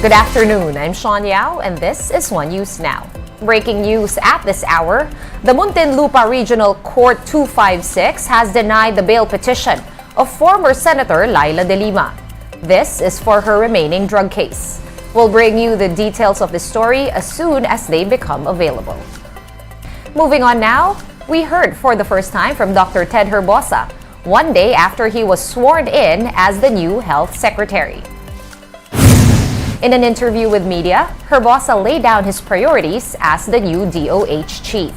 Good afternoon, I'm Sean Yao and this is One News Now. Breaking news at this hour, the Muntinlupa Regional Court 256 has denied the bail petition of former Senator Laila De Lima. This is for her remaining drug case. We'll bring you the details of the story as soon as they become available. Moving on now, we heard for the first time from Dr. Ted Herbosa, one day after he was sworn in as the new health secretary. In an interview with media, Herbosa laid down his priorities as the new DOH chief.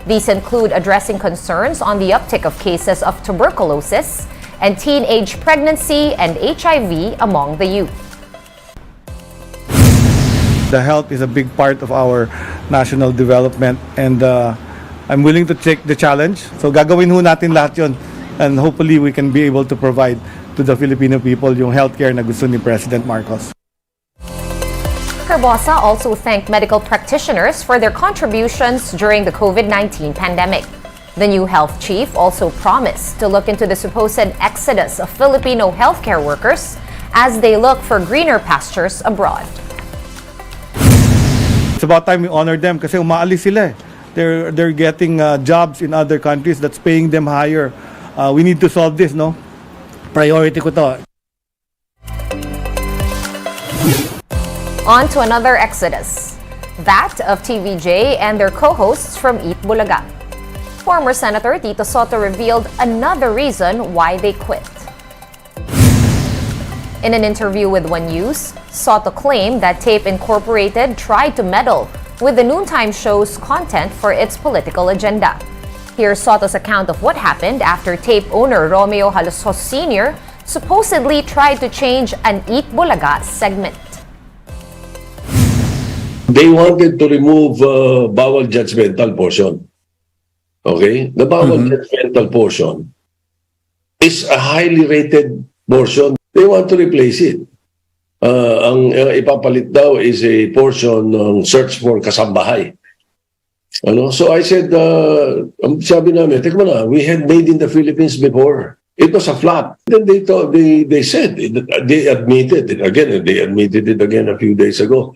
These include addressing concerns on the uptick of cases of tuberculosis and teenage pregnancy and HIV among the youth. The health is a big part of our national development and I'm willing to take the challenge. So gagawin ho natin lahat yun and hopefully we can be able to provide to the Filipino people yung healthcare na gusto ni President Marcos. Herbosa also thanked medical practitioners for their contributions during the COVID-19 pandemic. The new health chief also promised to look into the supposed exodus of Filipino healthcare workers as they look for greener pastures abroad. It's about time we honor them kasi umaalis sila. They're getting jobs in other countries that's paying them higher. We need to solve this, no? Priority ko to. On to another exodus, that of TVJ and their co-hosts from Eat Bulaga. Former Senator Tito Soto revealed another reason why they quit. In an interview with One News, Soto claimed that Tape Incorporated tried to meddle with the noontime show's content for its political agenda. Here's Soto's account of what happened after Tape owner Romeo Halosos Sr. supposedly tried to change an Eat Bulaga segment. They wanted to remove bawal judgmental portion. Okay? The bawal judgmental portion is a highly rated portion. They want to replace it. Ang ipapalit daw is a portion ng search for kasambahay. Ano? So I said, sabi namin, teka mo na, we had made in the Philippines before. It was a flop. Then they said, they admitted it again, and they admitted it again a few days ago,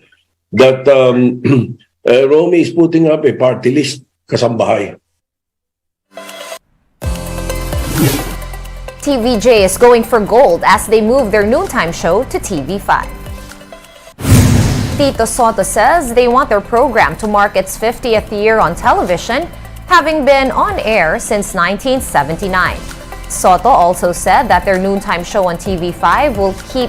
that Romy is putting up a party list, kasambahay. TVJ is going for gold as they move their noontime show to TV5. Tito Soto says they want their program to mark its 50th year on television, having been on air since 1979. Soto also said that their noontime show on TV5 will keep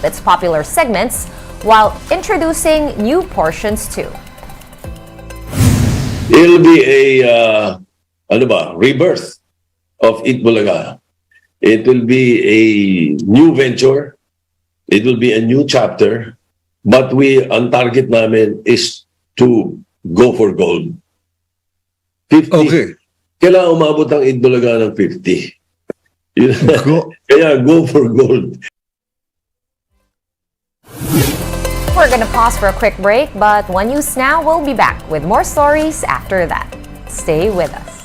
its popular segments while introducing new portions too. It'll be a rebirth of Eat Bulaga. It will be a new venture. It will be a new chapter. But ang target namin is to go for gold. 50. Okay. Kailangan umabot ang Eat Bulaga ng 50. Kaya go for gold. We're gonna pause for a quick break, but One News Now will be back with more stories after that. Stay with us.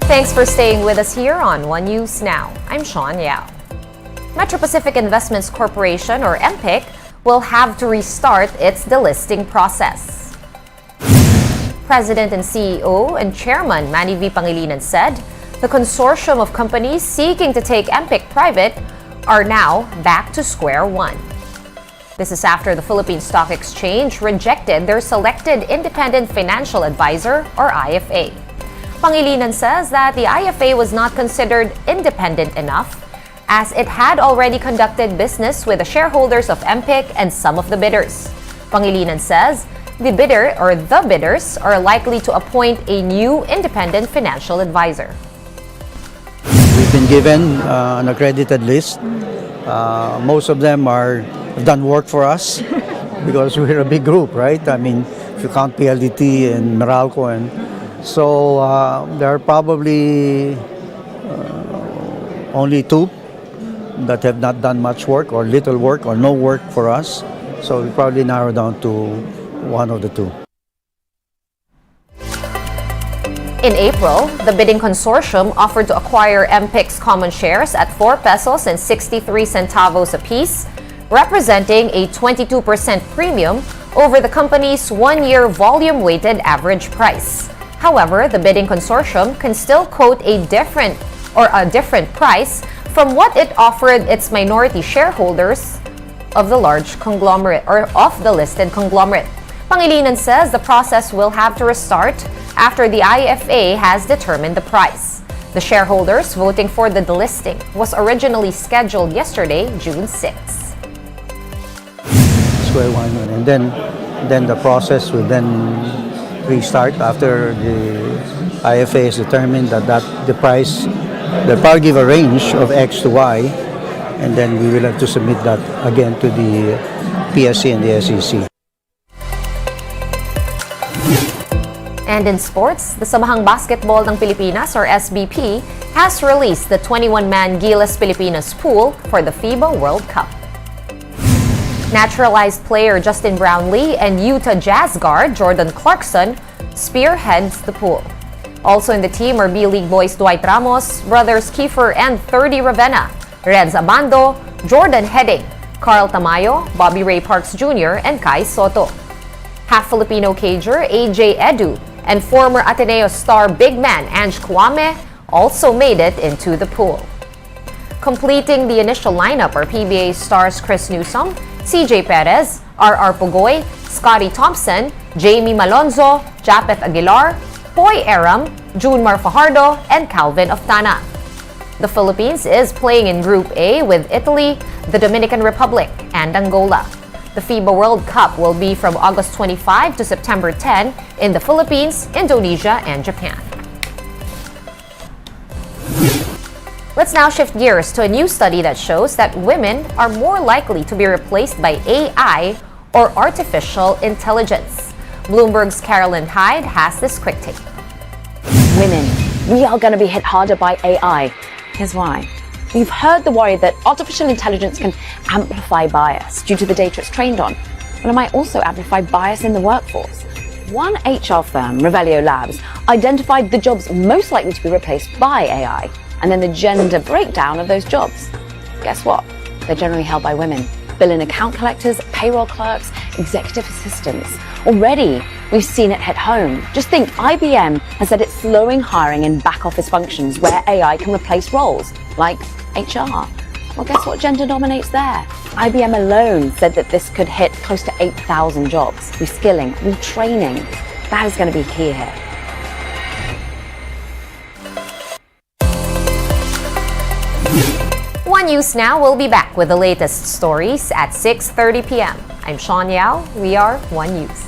Thanks for staying with us here on One News Now. I'm Sean Yao. Metro Pacific Investments Corporation, or MPIC, will have to restart its delisting process. President and CEO and Chairman Manny V. Pangilinan said the consortium of companies seeking to take MPIC private are now back to square one. This is after the Philippine Stock Exchange rejected their selected independent financial advisor, or IFA. Pangilinan says that the IFA was not considered independent enough as it had already conducted business with the shareholders of MPIC and some of the bidders. Pangilinan says the bidders are likely to appoint a new independent financial advisor. We've been given an accredited list. Most of them have done work for us because we're a big group, right? I mean, if you count PLDT and Meralco, and so there are probably only two that have not done much work or little work or no work for us. So we probably narrow down to one of the two. In April, the bidding consortium offered to acquire MPIC's common shares at 4 pesos and 63 centavos apiece, representing a 22% premium over the company's one-year volume-weighted average price. However, the bidding consortium can still quote a different price from what it offered its minority shareholders of the large conglomerate or of the listed conglomerate. Pangilinan says the process will have to restart after the IFA has determined the price. The shareholders voting for the delisting was originally scheduled yesterday, June 6. Square one, and then the process will then restart after the IFA has determined that the price. They'll probably give a range of X to Y, and then we will have to submit that again to the PSC and the SEC. And in sports, the Samahang Basketball ng Pilipinas, or SBP, has released the 21-man Gilas Pilipinas pool for the FIBA World Cup. Naturalized player Justin Brownlee and Utah Jazz guard Jordan Clarkson spearheads the pool. Also in the team are B-League boys Dwight Ramos, brothers Kiefer and 30 Ravenna, Renz Abando, Jordan Heading, Carl Tamayo, Bobby Ray Parks Jr., and Kai Soto. Half Filipino cager AJ Edu and former Ateneo star big man Ange Kwame also made it into the pool. Completing the initial lineup are PBA stars Chris Newsom, CJ Perez, RR Pugoy, Scotty Thompson, Jamie Malonzo, Japeth Aguilar, Poy Aram, Junmar Fajardo, and Calvin Oftana. The Philippines is playing in Group A with Italy, the Dominican Republic, and Angola. The FIBA World Cup will be from August 25 to September 10 in the Philippines, Indonesia, and Japan. Let's now shift gears to a new study that shows that women are more likely to be replaced by AI or artificial intelligence. Bloomberg's Carolyn Hyde has this quick take. Women, we are going to be hit harder by AI. Here's why. We've heard the worry that artificial intelligence can amplify bias due to the data it's trained on, but it might also amplify bias in the workforce. One HR firm, Revelio Labs, identified the jobs most likely to be replaced by AI, and then the gender breakdown of those jobs. Guess what? They're generally held by women. Bill account collectors, payroll clerks, executive assistants. Already, we've seen it hit home. Just think, IBM has said it's slowing hiring in back office functions where AI can replace roles, like HR. Well, guess what gender dominates there? IBM alone said that this could hit close to 8,000 jobs. Reskilling, retraining. That is going to be key here. One News Now will be back with the latest stories at 6:30 p.m. I'm Sean Yao. We are One News.